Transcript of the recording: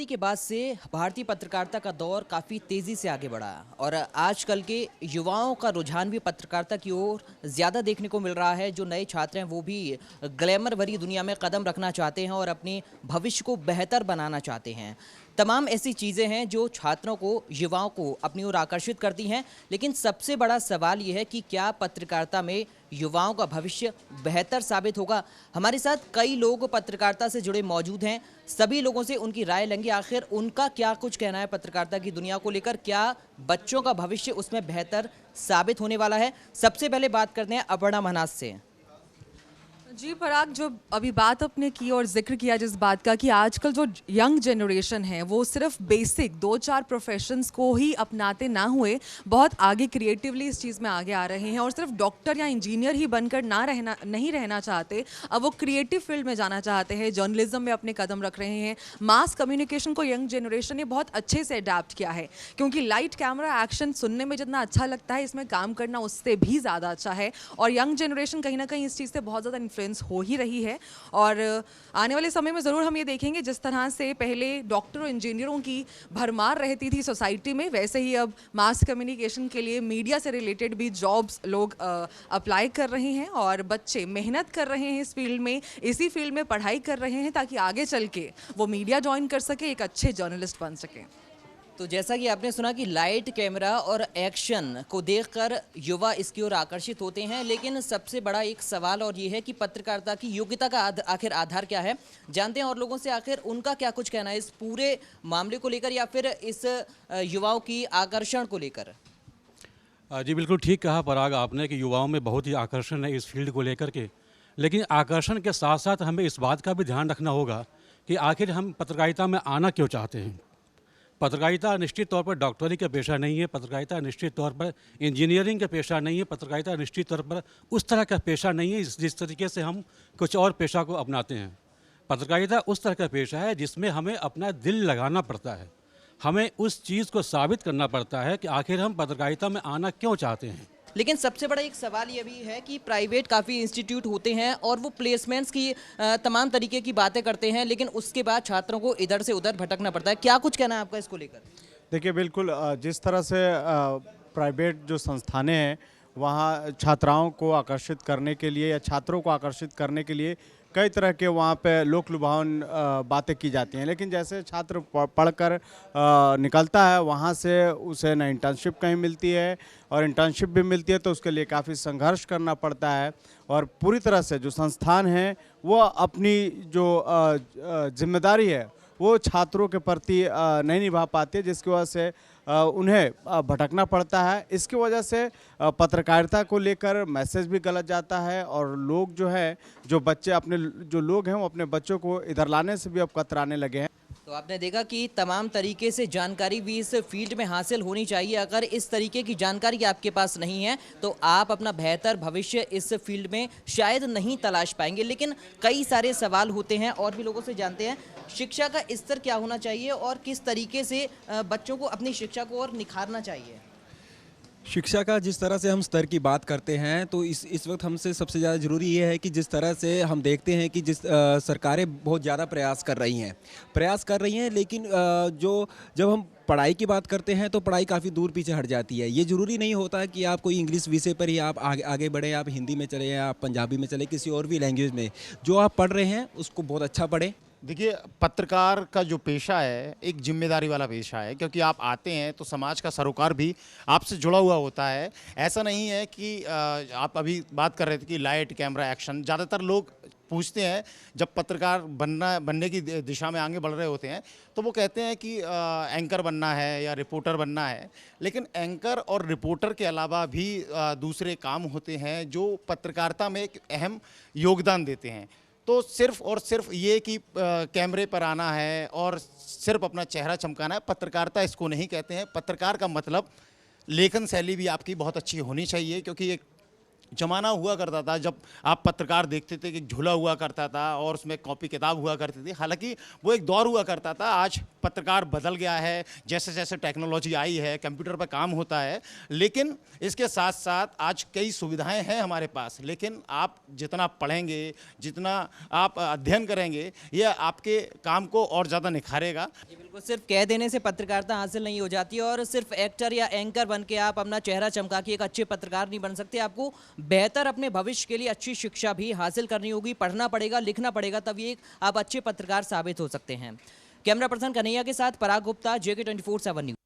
आज़ादी के बाद से भारतीय पत्रकारिता का दौर काफ़ी तेज़ी से आगे बढ़ा और आजकल के युवाओं का रुझान भी पत्रकारिता की ओर ज़्यादा देखने को मिल रहा है। जो नए छात्र हैं वो भी ग्लैमर भरी दुनिया में कदम रखना चाहते हैं और अपने भविष्य को बेहतर बनाना चाहते हैं। तमाम ऐसी चीज़ें हैं जो छात्रों को, युवाओं को अपनी ओर आकर्षित करती हैं। लेकिन सबसे बड़ा सवाल ये है कि क्या पत्रकारिता में युवाओं का भविष्य बेहतर साबित होगा। हमारे साथ कई लोग पत्रकारिता से जुड़े मौजूद हैं। सभी लोगों से उनकी राय लेंगे, आखिर उनका क्या कुछ कहना है पत्रकारिता की दुनिया को लेकर, क्या बच्चों का भविष्य उसमें बेहतर साबित होने वाला है। सबसे पहले बात करते हैं अपर्णा मन्हास से। जी पराग, जो अभी बात आपने की और जिक्र किया जिस बात का कि आजकल जो यंग जनरेशन है वो सिर्फ बेसिक 2-4 प्रोफेशंस को ही अपनाते ना हुए बहुत आगे क्रिएटिवली इस चीज़ में आगे आ रहे हैं और सिर्फ डॉक्टर या इंजीनियर ही बनकर नहीं रहना चाहते। अब वो क्रिएटिव फील्ड में जाना चाहते हैं, जर्नलिज्म में अपने कदम रख रहे हैं। मास कम्युनिकेशन को यंग जनरेशन ने बहुत अच्छे से अडेप्ट किया है, क्योंकि लाइट कैमरा एक्शन सुनने में जितना अच्छा लगता है, इसमें काम करना उससे भी ज़्यादा अच्छा है। और यंग जनरेशन कहीं ना कहीं इस चीज़ से बहुत ज़्यादा इन्फ्लुएंस हो ही रही है। और आने वाले समय में ज़रूर हम ये देखेंगे, जिस तरह से पहले डॉक्टर और इंजीनियरों की भरमार रहती थी सोसाइटी में, वैसे ही अब मास कम्युनिकेशन के लिए मीडिया से रिलेटेड भी जॉब्स लोग अप्लाई कर रहे हैं और बच्चे मेहनत कर रहे हैं इस फील्ड में, इसी फील्ड में पढ़ाई कर रहे हैं ताकि आगे चल के वो मीडिया ज्वाइन कर सके, एक अच्छे जर्नलिस्ट बन सके। तो जैसा कि आपने सुना कि लाइट कैमरा और एक्शन को देखकर युवा इसकी ओर आकर्षित होते हैं, लेकिन सबसे बड़ा एक सवाल और ये है कि पत्रकारिता की योग्यता का आखिर आधार क्या है। जानते हैं और लोगों से आखिर उनका क्या कुछ कहना है इस पूरे मामले को लेकर या फिर इस युवाओं की आकर्षण को लेकर। जी बिल्कुल ठीक कहा पराग आपने कि युवाओं में बहुत ही आकर्षण है इस फील्ड को लेकर के। लेकिन आकर्षण के साथ साथ हमें इस बात का भी ध्यान रखना होगा कि आखिर हम पत्रकारिता में आना क्यों चाहते हैं। पत्रकारिता निश्चित तौर पर डॉक्टरी का पेशा नहीं है, पत्रकारिता निश्चित तौर पर इंजीनियरिंग का पेशा नहीं है, पत्रकारिता निश्चित तौर पर उस तरह का पेशा नहीं है जिस तरीके से हम कुछ और पेशा को अपनाते हैं। पत्रकारिता उस तरह का पेशा है जिसमें हमें अपना दिल लगाना पड़ता है, हमें उस चीज़ को साबित करना पड़ता है कि आखिर हम पत्रकारिता में आना क्यों चाहते हैं। लेकिन सबसे बड़ा एक सवाल ये भी है कि प्राइवेट काफ़ी इंस्टीट्यूट होते हैं और वो प्लेसमेंट्स की तमाम तरीके की बातें करते हैं, लेकिन उसके बाद छात्रों को इधर से उधर भटकना पड़ता है। क्या कुछ कहना है आपका इसको लेकर। देखिए बिल्कुल, जिस तरह से प्राइवेट जो संस्थानें हैं वहाँ छात्राओं को आकर्षित करने के लिए या छात्रों को आकर्षित करने के लिए कई तरह के वहाँ पे लोक लुभावन बातें की जाती हैं, लेकिन जैसे छात्र पढ़कर निकलता है वहाँ से उसे न इंटर्नशिप कहीं मिलती है और इंटर्नशिप भी मिलती है तो उसके लिए काफ़ी संघर्ष करना पड़ता है और पूरी तरह से जो संस्थान है वो अपनी जो जिम्मेदारी है वो छात्रों के प्रति नहीं निभा पाते, जिसकी वजह से उन्हें भटकना पड़ता है। इसकी वजह से पत्रकारिता को लेकर मैसेज भी गलत जाता है और लोग जो है, जो बच्चे अपने जो लोग हैं वो अपने बच्चों को इधर लाने से भी अब कतराने लगे हैं। तो आपने देखा कि तमाम तरीके से जानकारी भी इस फील्ड में हासिल होनी चाहिए। अगर इस तरीके की जानकारी आपके पास नहीं है तो आप अपना बेहतर भविष्य इस फील्ड में शायद नहीं तलाश पाएंगे। लेकिन कई सारे सवाल होते हैं और भी लोगों से जानते हैं शिक्षा का स्तर क्या होना चाहिए और किस तरीके से बच्चों को अपनी शिक्षा को और निखारना चाहिए। शिक्षा का जिस तरह से हम स्तर की बात करते हैं तो इस वक्त हमसे सबसे ज़्यादा ज़रूरी ये है कि जिस तरह से हम देखते हैं कि सरकारें बहुत ज़्यादा प्रयास कर रही हैं, लेकिन जब हम पढ़ाई की बात करते हैं तो पढ़ाई काफ़ी दूर पीछे हट जाती है। ये ज़रूरी नहीं होता कि आप कोई इंग्लिश विषय पर ही आप आगे बढ़ें, आप हिंदी में चले या आप पंजाबी में चले, किसी और भी लैंग्वेज में जो आप पढ़ रहे हैं उसको बहुत अच्छा पढ़ें। देखिए, पत्रकार का जो पेशा है एक जिम्मेदारी वाला पेशा है, क्योंकि आप आते हैं तो समाज का सरोकार भी आपसे जुड़ा हुआ होता है। ऐसा नहीं है कि आप अभी बात कर रहे थे कि लाइट कैमरा एक्शन, ज़्यादातर लोग पूछते हैं जब पत्रकार बनने की दिशा में आगे बढ़ रहे होते हैं तो वो कहते हैं कि एंकर बनना है या रिपोर्टर बनना है, लेकिन एंकर और रिपोर्टर के अलावा भी दूसरे काम होते हैं जो पत्रकारिता में एक अहम योगदान देते हैं। तो सिर्फ और सिर्फ ये कि कैमरे पर आना है और सिर्फ अपना चेहरा चमकाना है, पत्रकारिता इसको नहीं कहते हैं। पत्रकार का मतलब लेखन शैली भी आपकी बहुत अच्छी होनी चाहिए, क्योंकि एक ज़माना हुआ करता था जब आप पत्रकार देखते थे कि झूला हुआ करता था और उसमें कॉपी किताब हुआ करती थी। हालांकि वो एक दौर हुआ करता था, आज पत्रकार बदल गया है, जैसे जैसे टेक्नोलॉजी आई है, कंप्यूटर पर काम होता है। लेकिन इसके साथ साथ आज कई सुविधाएं हैं हमारे पास, लेकिन आप जितना पढ़ेंगे, जितना आप अध्ययन करेंगे, ये आपके काम को और ज़्यादा निखारेगा। वो सिर्फ कह देने से पत्रकारिता हासिल नहीं हो जाती और सिर्फ एक्टर या एंकर बन के आप अपना चेहरा चमका के एक अच्छे पत्रकार नहीं बन सकते। आपको बेहतर अपने भविष्य के लिए अच्छी शिक्षा भी हासिल करनी होगी, पढ़ना पड़ेगा, लिखना पड़ेगा, तभी एक आप अच्छे पत्रकार साबित हो सकते हैं। कैमरा पर्सन कन्हैया के साथ पराग गुप्ता, JK 24/7 न्यूज़।